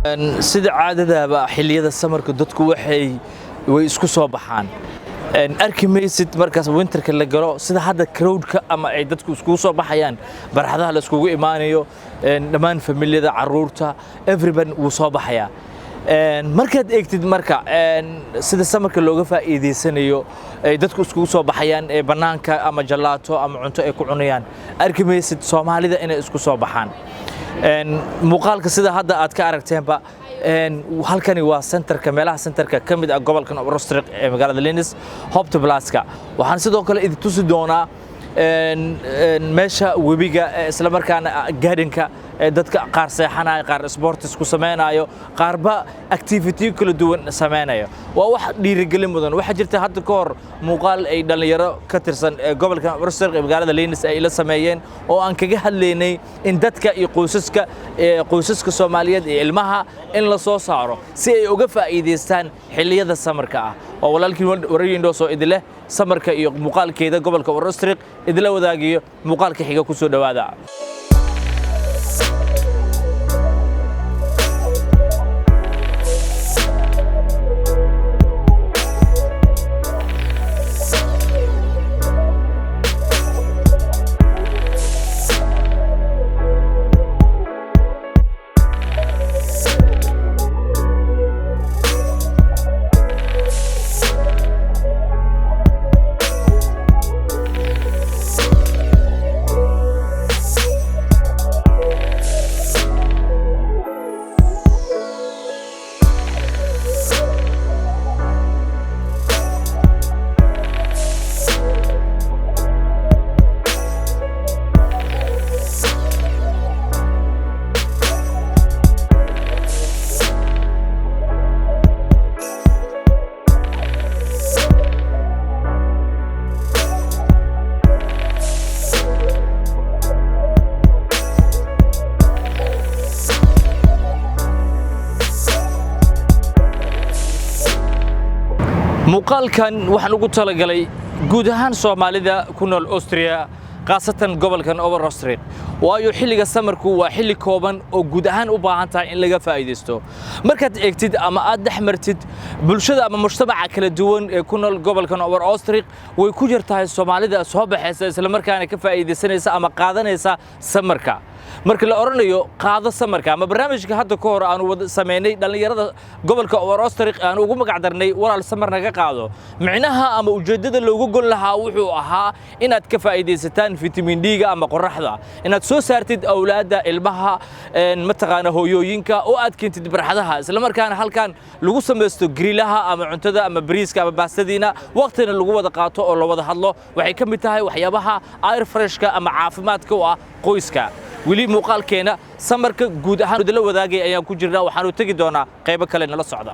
sida caadada xilliyada samarka dadku way isku soo baxaan arki maysid markaas winterka la galo sida hadda crowdka ama ay dadku isku soo baxayaan barxadaha la iskugu imaanayo dhamaan familiyada caruurta everyone wuu soo baxaya markaad eegtid marka sida samarka looga faa'iideysanayo ay dadku isku soo baxayaan ee banaanka ama jalaato ama cunto ay ku cunayaan arki maysid Soomaalida inay isku soo baxaan muuqaalka sida hadda aad ka aragteenba halkani waa centerka meelaha centerka kamid ah gobolkan Austria ee magaalada Linz Hopta Blaska waxaan sidoo kale idin tusi doonaa meesha webiga isla markaana gardenka dadka qaar seexanaay qaar sports ku sameeynaayo qaarba activity kala duwan sameeynayo waa wax dhiirigelin mudan waxa jirta hadda ka hor muuqaal ay dhalinyaro ka tirsan gobolka Austria ee magaalada Linz ay la sameeyeen oo aan kaga hadlaynay in dadka iyo qoysaska Soomaaliyeed ee ilmaha in la soo saaro si ay uga faa'iideystaan xilliyada samarka ah oo walaalkii warayindoo soo idile samarka iyo muuqaalkeeda gobolka Austria idila wadaagiyo muuqaalka xiga ku soo dhawaada muuqaalkan waxaan ugu talagalay guud ahaan Soomaalida ku nool Austria qaasatan gobolkan Austria waayo xilliga samarku waa xilli kooban oo guud ahaan u baahan tahay in laga faa'iideysto markaad eegtid ama aad dhaxmartid bulshada ama mujtamaca kala duwan ee ku nool gobolkan Austria way ku jirtaa Soomaalida soo baxaysa isla markaana ka faa'iideysanaysa ama qaadanaysa samarka marka la oranayo qaado samarka ama barnaamijka hadda ka hor aan wada sameeynay dhalinyarada gobolka Austria aan ugu magac darnay walaal samar naga qaado micnaha ama ujeedada loogu gon lahaa wuxuu ahaa inaad ka faa'iideysataan vitamin D-ga ama qorraxda inaad soo saartid awlaada ilmaha mataqaana hooyooyinka oo aad keentid barxadaha isla markaana halkan lagu sameysto grillaha ama cuntada ama bariiska ama baastadiina waqtina lagu wada qaato oo la wada hadlo waxay ka mid tahay waxyaabaha air freshka ama caafimaadka u ah qoyska wili muuqaalkeena samarka guud ahaan la wadaagay ayaan ku jirnaa waxaan u tagi doonaa qayb kale nala socda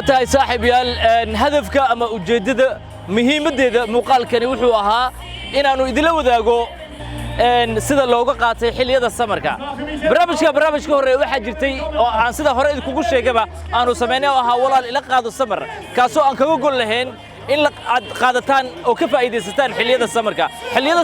tahay saaxiibayaal hadafka ama ujeedada muhiimadeeda muuqaalkani wuxuu ahaa inaanu idila wadaago sida looga qaatay xilliyada samarka barnaamijka hore waxa jirtay oo aan sida hore idinku sheegaba aanu sameeynay oo ahaa walaal ila qaado samar kaasoo aan kaga gol lahayn in la qaadataan oo ka faa'iideysataan xilliyada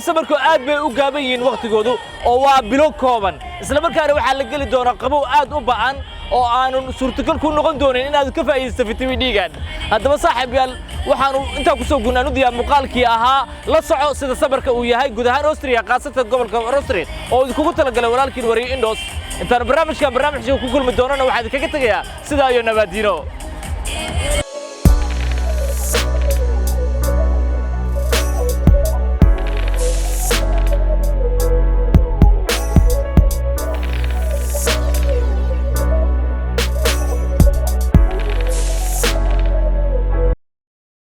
samarka aad bay u gaaban yihiin waqtigoodu oo waa bilo kooban isla markaana waxa la gali doonaa qabow aad u ba'an oo aanu suurtagal ku noqon doonin inaad ka faa'iideysato vitamin D-gan haddaba saaxiibayaal waxaanu inta ku soo gunaanu diyaa muuqaalkii ahaa la soco sida samarka uu yahay guud ahaan Austria qaasatan gobolka Austria oo idinku talagalay walaalkiin wariye Indos intaan barnaamijka ku kulmi doonana waxaan kaga tagayaa sida iyo nabadino